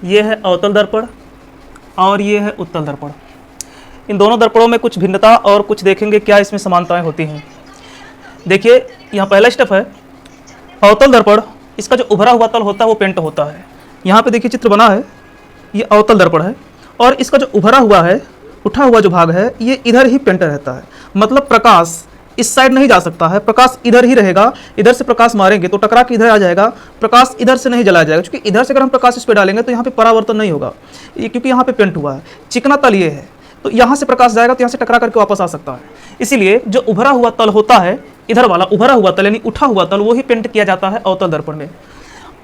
ये है अवतल दर्पण और ये है उत्तल दर्पण। इन दोनों दर्पणों में कुछ भिन्नता और कुछ देखेंगे क्या इसमें समानताएं होती हैं। देखिए यहाँ पहला स्टेप है अवतल दर्पण। इसका जो उभरा हुआ तल होता है वो पेंट होता है। यहाँ पे देखिए चित्र बना है, ये अवतल दर्पण है और इसका जो उभरा हुआ है, उठा हुआ जो भाग है, ये इधर ही पेंट रहता है। मतलब प्रकाश इस साइड नहीं जा सकता है, प्रकाश इधर ही रहेगा। इधर से प्रकाश मारेंगे तो टकरा के इधर आ जाएगा, प्रकाश इधर से नहीं जलाया जाएगा, क्योंकि इधर से अगर हम प्रकाश इस पर डालेंगे तो यहाँ पे परावर्तन नहीं होगा, ये क्योंकि यहाँ पे पेंट हुआ है। चिकना तल ये है तो यहाँ से प्रकाश जाएगा तो यहाँ से टकरा करके वापस आ सकता है। इसीलिए जो उभरा हुआ तल होता है, इधर वाला उभरा हुआ तल यानी उठा हुआ तल, वो ही पेंट किया जाता है अवतल दर्पण में।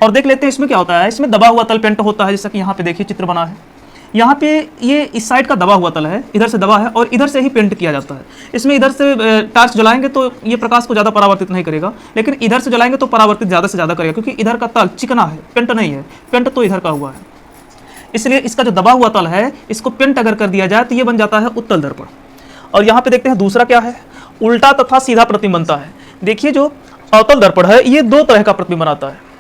और देख लेते हैं इसमें क्या होता है। इसमें दबा हुआ तल पेंट होता है, जैसा कि यहाँ पे देखिए चित्र बना है। यहाँ पे ये इस साइड का दबा हुआ तल है, इधर से दबा है और इधर से ही पेंट किया जाता है। इसमें इधर से टार्च जलाएंगे तो ये प्रकाश को ज़्यादा परावर्तित नहीं करेगा, लेकिन इधर से जलाएंगे तो परावर्तित ज़्यादा से ज़्यादा करेगा, क्योंकि इधर का तल चिकना है, पेंट नहीं है। पेंट तो इधर का हुआ है, इसलिए इसका जो दबा हुआ तल है इसको पेंट अगर कर दिया जाए तो ये बन जाता है उत्तल दर्पण। और यहाँ पे देखते हैं दूसरा क्या है, उल्टा तथा सीधा प्रतिबिंब बनता है। देखिए जो अवतल दर्पण है ये दो तरह का प्रतिबिंब बनाता है।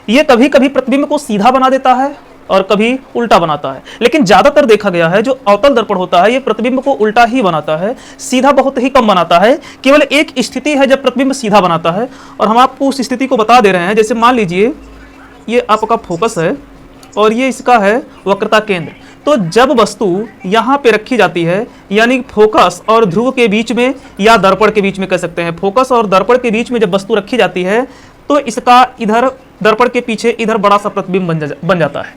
ये कभी कभी प्रतिबिंब को सीधा बना देता है और कभी उल्टा बनाता है, लेकिन ज्यादातर देखा गया है जो अवतल दर्पण होता है ये प्रतिबिंब को उल्टा ही बनाता है, सीधा बहुत ही कम बनाता है। केवल एक स्थिति है जब प्रतिबिंब सीधा बनाता है और हम आपको उस स्थिति को बता दे रहे हैं। जैसे मान लीजिए ये आपका फोकस है और ये इसका है वक्रता केंद्र। तो जब वस्तु यहाँ पे रखी जाती है, यानी फोकस और ध्रुव के बीच में या दर्पण के बीच में कह सकते हैं, फोकस और दर्पण के बीच में जब वस्तु रखी जाती है तो इसका इधर दर्पण के पीछे इधर बड़ा सा प्रतिबिंब बन जाता है।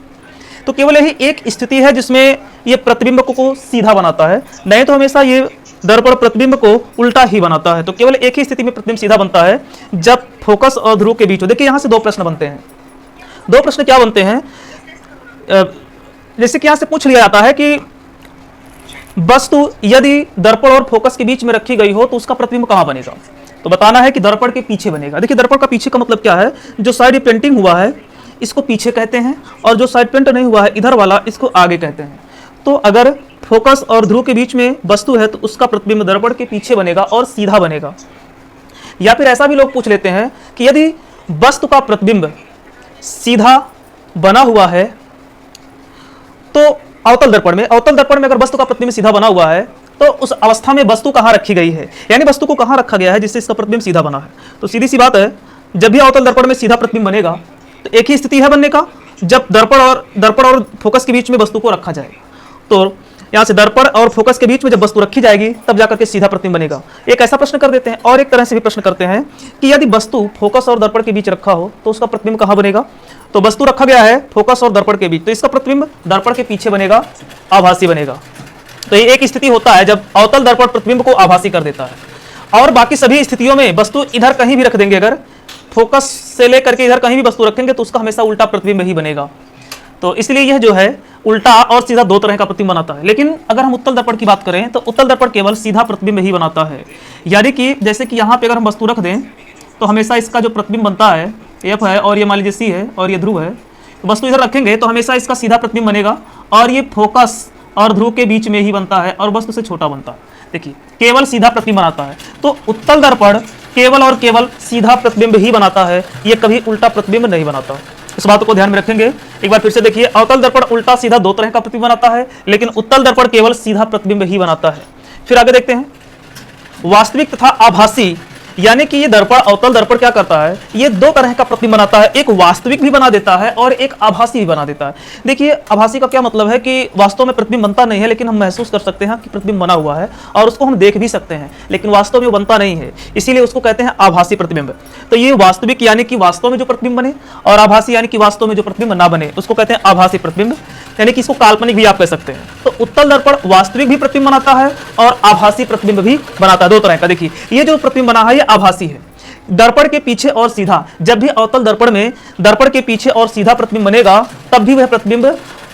तो केवल यही एक स्थिति है जिसमें ये प्रतिबिंब को सीधा बनाता है, नहीं तो हमेशा ये दर्पण प्रतिबिंब को उल्टा ही बनाता है। तो केवल एक ही स्थिति में प्रतिबिंब सीधा बनता है, जब फोकस और ध्रुव के बीच हो। देखिए यहाँ से दो प्रश्न बनते हैं। दो प्रश्न क्या बनते हैं, जैसे कि यहाँ से पूछ लिया जाता है कि वस्तु यदि दर्पण और फोकस के बीच में रखी गई हो तो उसका प्रतिबिंब कहाँ बनेगा। तो बताना है कि दर्पण के पीछे बनेगा। देखिए दर्पण का पीछे का मतलब क्या है, जो साइड ये पेंटिंग हुआ है इसको पीछे कहते हैं और जो साइड पेंट नहीं हुआ है इधर वाला इसको आगे कहते हैं। तो अगर फोकस और ध्रुव के बीच में वस्तु है तो उसका प्रतिबिंब दर्पण के पीछे बनेगा और सीधा बनेगा। या फिर ऐसा भी लोग पूछ लेते हैं कि यदि वस्तु का प्रतिबिंब सीधा बना हुआ है तो अवतल दर्पण में अगर वस्तु का प्रतिबिंब सीधा बना हुआ है तो उस अवस्था में वस्तु कहाँ रखी गई है, यानी वस्तु को कहाँ रखा गया है जिससे इसका प्रतिबिंब सीधा बना है। तो सीधी सी बात है, जब भी अवतल दर्पण में सीधा प्रतिबिंब बनेगा तो एक ही स्थिति है बनने का, जब दर्पण और फोकस के बीच में वस्तु को रखा जाएगा। तो यहाँ से दर्पण और फोकस के बीच में जब वस्तु रखी जाएगी तब जाकर के सीधा प्रतिबिंब बनेगा। एक ऐसा प्रश्न कर देते हैं और एक तरह से भी प्रश्न करते हैं कि यदि वस्तु फोकस और दर्पण के बीच रखा हो तो उसका प्रतिबिंब कहाँ बनेगा। तो वस्तु रखा गया है फोकस और दर्पण के बीच, तो इसका प्रतिबिंब दर्पण के पीछे बनेगा, आभासी बनेगा। तो ये एक स्थिति होता है जब अवतल दर्पण प्रतिबिंब को आभासी कर देता है। और बाकी सभी स्थितियों में वस्तु इधर कहीं भी रख देंगे, अगर फोकस से लेकर के इधर कहीं भी वस्तु रखेंगे तो उसका हमेशा उल्टा प्रतिबिंब ही बनेगा। तो इसलिए यह जो है उल्टा और सीधा दो तरह का प्रतिबिंब बनाता है। लेकिन अगर हम उत्तल दर्पण की बात करें तो उत्तल दर्पण केवल सीधा प्रतिबिंब ही बनाता है। यानी कि जैसे कि यहाँ पे अगर हम वस्तु रख दें तो हमेशा इसका जो प्रतिबिंब बनता है एफ है और ये मान लीजिए सी है और ये ध्रुव है, तो वस्तु इधर रखेंगे तो हमेशा इसका सीधा प्रतिबिंब बनेगा और ये फोकस और ध्रुव के बीच में ही बनता है और वस्तु से छोटा बनता है। देखिए केवल सीधा प्रतिबिंब बनाता है। तो उत्तल दर्पण केवल और केवल सीधा प्रतिबिंब ही बनाता है, ये कभी उल्टा प्रतिबिंब नहीं बनाता। इस बात को ध्यान में रखेंगे। एक बार फिर से देखिए, अवतल दर्पण उल्टा सीधा दो तरह का प्रतिबिंब बनाता है, लेकिन उत्तल दर्पण केवल सीधा प्रतिबिंब ही बनाता है। फिर आगे देखते हैं वास्तविक तथा आभासी, यानी कि ये दर्पण अवतल दर्पण क्या करता है, ये दो तरह का प्रतिबिंब बनाता है, एक वास्तविक भी बना देता है और एक आभासी भी बना देता है। देखिए आभासी का क्या मतलब है कि वास्तव में प्रतिबिंब बनता नहीं है, लेकिन हम महसूस कर सकते हैं कि प्रतिबिंब बना हुआ है और उसको हम देख भी सकते हैं, लेकिन वास्तव में वो बनता नहीं है, इसीलिए उसको कहते हैं आभासी प्रतिबिंब। तो ये वास्तविक यानी कि वास्तव में जो प्रतिबिंब बने और आभासी यानी कि वास्तव में जो प्रतिबिंब ना बने, उसको कहते हैं आभासी प्रतिबिंब, यानी कि इसको काल्पनिक भी आप कह सकते हैं। तो उत्तल दर्पण वास्तविक भी प्रतिबिंब बनाता है और आभासी प्रतिबिंब भी बनाता है, दो तरह का। देखिए ये जो प्रतिबिंब बना है ये आभासी है, दर्पण के पीछे और सीधा। जब भी अवतल दर्पण में दर्पण के पीछे और सीधा प्रतिबिंब बनेगा तब भी वह प्रतिबिंब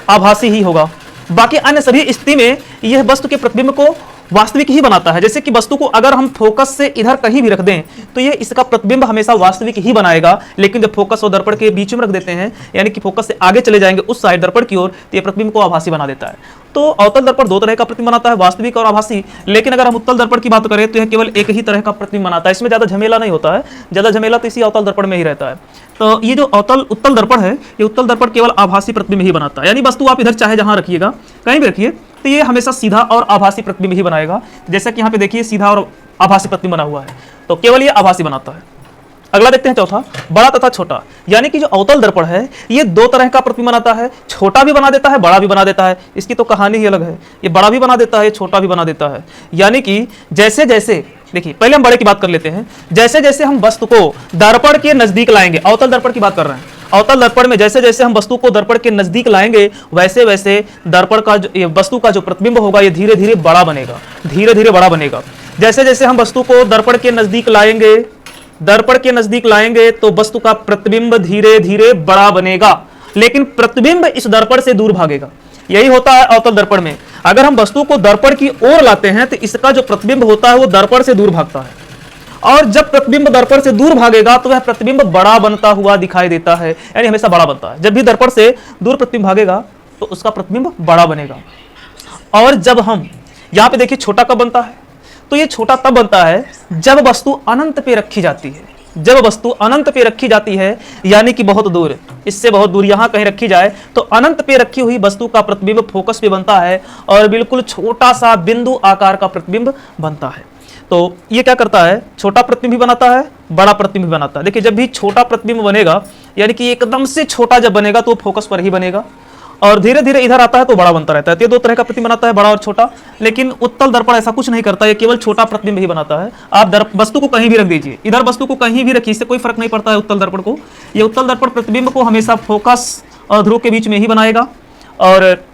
आभासी ही होगा। बाकी अन्य सभी स्थिति में यह वस्तु के प्रतिबिंब को वास्तविक ही बनाता है। जैसे कि वस्तु को अगर हम फोकस से इधर कहीं भी रख दें तो ये इसका प्रतिबिंब हमेशा वास्तविक ही बनाएगा, लेकिन जब फोकस और दर्पण के बीच में रख देते हैं, यानी कि फोकस से आगे चले जाएंगे उस साइड दर्पण की ओर, तो ये प्रतिबिंब को आभासी बना देता है। तो अवतल दर्पण दो तरह का प्रतिबिंब बनाता है, वास्तविक और आभासी। लेकिन अगर हम उत्तल दर्पण की बात करें तो यह केवल एक ही तरह का प्रतिबिंब बनाता है, इसमें ज्यादा झमेला नहीं होता है, ज्यादा झमेला तो इसी अवतल दर्पण में ही रहता है। तो ये जो उत्तल दर्पण है, ये उत्तल दर्पण केवल आभासी प्रतिबिंब ही बनाता है, यानी वस्तु आप इधर चाहे जहां रखिएगा, कहीं भी रखिए, तो ये हमेशा सीधा और आभासी प्रतिबिंब ही बनाएगा। जैसा कि यहाँ पे देखिए सीधा और आभासी प्रतिबिंब बना हुआ है, तो केवल ये आभासी बनाता है। अगला देखते हैं चौथा, बड़ा तथा छोटा। यानी कि जो अवतल दर्पण है ये दो तरह का प्रतिबिंब बनाता है, छोटा भी बना देता है, बड़ा भी बना देता है। इसकी तो कहानी ही अलग है, ये बड़ा भी बना देता है, छोटा भी बना देता है। यानी कि जैसे जैसे, देखिए पहले हम बड़े की बात कर लेते हैं, जैसे जैसे हम वस्तु को दर्पण के नजदीक लाएंगे, अवतल दर्पण की बात कर रहे हैं, अवतल दर्पण में जैसे जैसे हम वस्तु को दर्पण के नजदीक लाएंगे वैसे वैसे दर्पण का जो वस्तु का जो प्रतिबिंब होगा ये धीरे धीरे बड़ा बनेगा, धीरे धीरे बड़ा बनेगा। जैसे जैसे हम वस्तु को दर्पण के नजदीक लाएंगे, दर्पण के नजदीक लाएंगे तो वस्तु का प्रतिबिंब धीरे धीरे बड़ा बनेगा, लेकिन प्रतिबिंब इस दर्पण से दूर भागेगा। यही होता है अवतल दर्पण में। अगर हम वस्तु को दर्पण की ओर लाते हैं तो इसका जो प्रतिबिंब होता है वो दर्पण से दूर भागता है, और जब प्रतिबिंब दर्पण से दूर भागेगा तो वह प्रतिबिंब बड़ा बनता हुआ दिखाई देता है, यानी हमेशा बड़ा बनता है। जब भी दर्पण से दूर प्रतिबिंब भागेगा तो उसका प्रतिबिंब बड़ा बनेगा। और जब हम यहां पे देखिए छोटा कब बनता है, तो ये छोटा तब बनता है जब वस्तु अनंत पे रखी जाती है। जब वस्तु अनंत पे रखी जाती है, यानी कि बहुत दूर, इससे बहुत दूर यहां कहीं रखी जाए तो अनंत पे रखी हुई वस्तु का प्रतिबिंब फोकस पे बनता है और बिल्कुल छोटा सा बिंदु आकार का प्रतिबिंब बनता है। तो ये क्या करता है, छोटा प्रतिबिंब भी बनाता है, बड़ा प्रतिबिंब भी बनाता है। देखिए जब भी छोटा प्रतिबिंब बनेगा, यानी कि एकदम से छोटा जब बनेगा तो वो फोकस पर ही बनेगा, और धीरे धीरे इधर आता है तो बड़ा बनता रहता है। तो ये दो तरह का प्रतिबिंब बनाता है, बड़ा और छोटा। लेकिन उत्तल दर्पण ऐसा कुछ नहीं करता, ये केवल छोटा प्रतिबिंब ही बनाता है। आप वस्तु को कहीं भी रख दीजिए, इधर वस्तु को कहीं भी रखिए, इससे कोई फर्क नहीं पड़ता है उत्तल दर्पण को। ये उत्तल दर्पण प्रतिबिंब को हमेशा फोकस और ध्रुव के बीच में ही बनाएगा, और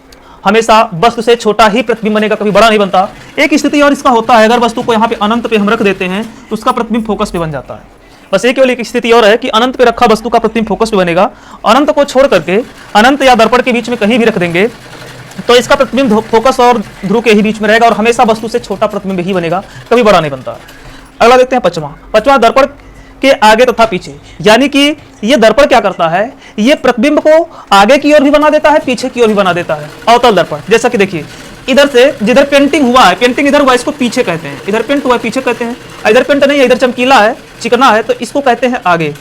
हमेशा वस्तु से छोटा ही प्रतिबिंब बनेगा, कभी बड़ा नहीं बनता। एक स्थिति और इसका होता है, अगर वस्तु को यहाँ पे अनंत पे हम रख देते हैं तो उसका प्रतिबिंब फोकस पे बन जाता है। बस ये केवल एक स्थिति और है कि अनंत पे रखा वस्तु का प्रतिबिंब फोकस पे बनेगा, अनंत को छोड़ करके अनंत या दर्पण के बीच में कहीं भी रख देंगे तो इसका प्रतिबिंब फोकस और ध्रुव के ही बीच में रहेगा, और हमेशा वस्तु से छोटा प्रतिबिंब ही बनेगा, कभी बड़ा नहीं बनता। अगला देखते हैं पचवां दर्पण के आगे तथा पीछे। यानी कि ये दर्पण क्या करता है, ये प्रतिबिंब को आगे की ओर भी बना देता है, पीछे की ओर भी बना देता है। अवतल दर्पण जैसा कि देखिए इधर से जिधर पेंटिंग हुआ है, पेंटिंग इधर हुआ, इसको पीछे कहते हैं, इधर पेंट हुआ है पीछे कहते हैं। इधर पेंट नहीं है, इधर चमकीला है, चिकना है, तो इसको कहते हैं आगे,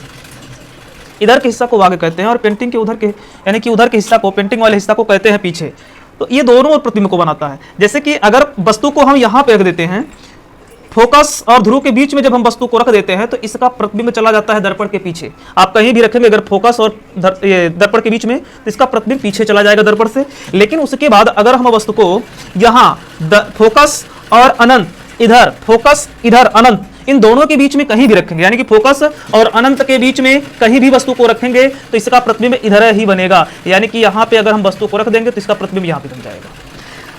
इधर के हिस्सा को आगे कहते हैं, और पेंटिंग के उधर के, यानी कि उधर के हिस्सा को, पेंटिंग वाले हिस्सा को कहते हैं पीछे। तो ये दोनों प्रतिबिंब को बनाता है। जैसे कि अगर वस्तु को हम यहाँ पे रख देते हैं, फोकस और ध्रुव के बीच में जब हम वस्तु को रख देते हैं तो इसका प्रतिबिंब चला जाता है दर्पण के पीछे। आप कहीं भी रखेंगे अगर फोकस और दर्पण के बीच में तो इसका प्रतिबिंब पीछे चला जाएगा दर्पण से। लेकिन उसके बाद अगर हम वस्तु को यहाँ फोकस और अनंत, इधर फोकस इधर अनंत, इन दोनों के बीच में कहीं भी रखेंगे, यानी कि फोकस और अनंत के बीच में कहीं भी वस्तु को रखेंगे तो इसका प्रतिबिंब इधर ही बनेगा। यानी कि यहाँ पे अगर हम वस्तु को रख देंगे तो इसका प्रतिबिंब यहाँ पे बन जाएगा।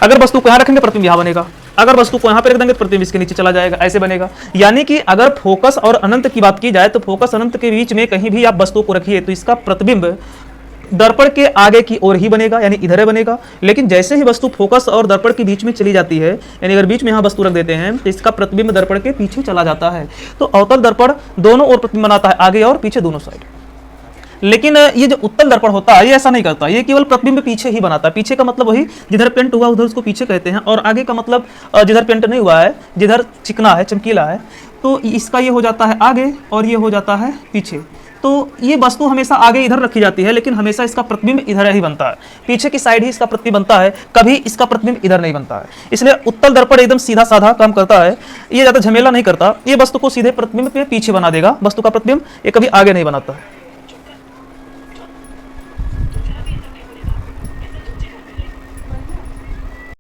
अगर वस्तु को यहाँ रखेंगे प्रतिबिंब यहाँ बनेगा, अगर वस्तु को यहाँ पे रख देंगे तो प्रतिबिंब इसके नीचे चला जाएगा, ऐसे बनेगा। यानी कि अगर फोकस और अनंत की बात की जाए तो फोकस अनंत के बीच में कहीं भी आप वस्तु को रखिए तो इसका प्रतिबिंब दर्पण के आगे की ओर ही बनेगा, यानी इधर बनेगा। लेकिन जैसे ही वस्तु फोकस और दर्पण के बीच में चली जाती है, यानी अगर बीच में यहाँ वस्तु रख देते हैं तो इसका प्रतिबिंब दर्पण के पीछे चला जाता है। तो अवतल दर्पण दोनों ओर प्रतिबिंब बनाता है, आगे और पीछे दोनों साइड। लेकिन ये जो उत्तल दर्पण होता है ये ऐसा नहीं करता, ये केवल प्रतिबिंब पीछे ही बनाता है। पीछे का मतलब वही जिधर पेंट हुआ उधर उसको पीछे कहते हैं, और आगे का मतलब जिधर पेंट नहीं हुआ है, जिधर चिकना है, चमकीला है, तो इसका ये हो जाता है आगे और ये हो जाता है पीछे। तो ये वस्तु हमेशा आगे इधर रखी जाती है, लेकिन हमेशा इसका प्रतिबिंब इधर ही बनता है, पीछे की साइड ही इसका प्रतिबिंब बनता है, कभी इसका प्रतिबिंब इधर नहीं बनता है। इसलिए उत्तल दर्पण एकदम सीधा साधा काम करता है, ये ज्यादा झमेला नहीं करता, ये वस्तु को सीधे प्रतिबिंब पे पीछे बना देगा, वस्तु का प्रतिबिंब ये कभी आगे नहीं बनाता है।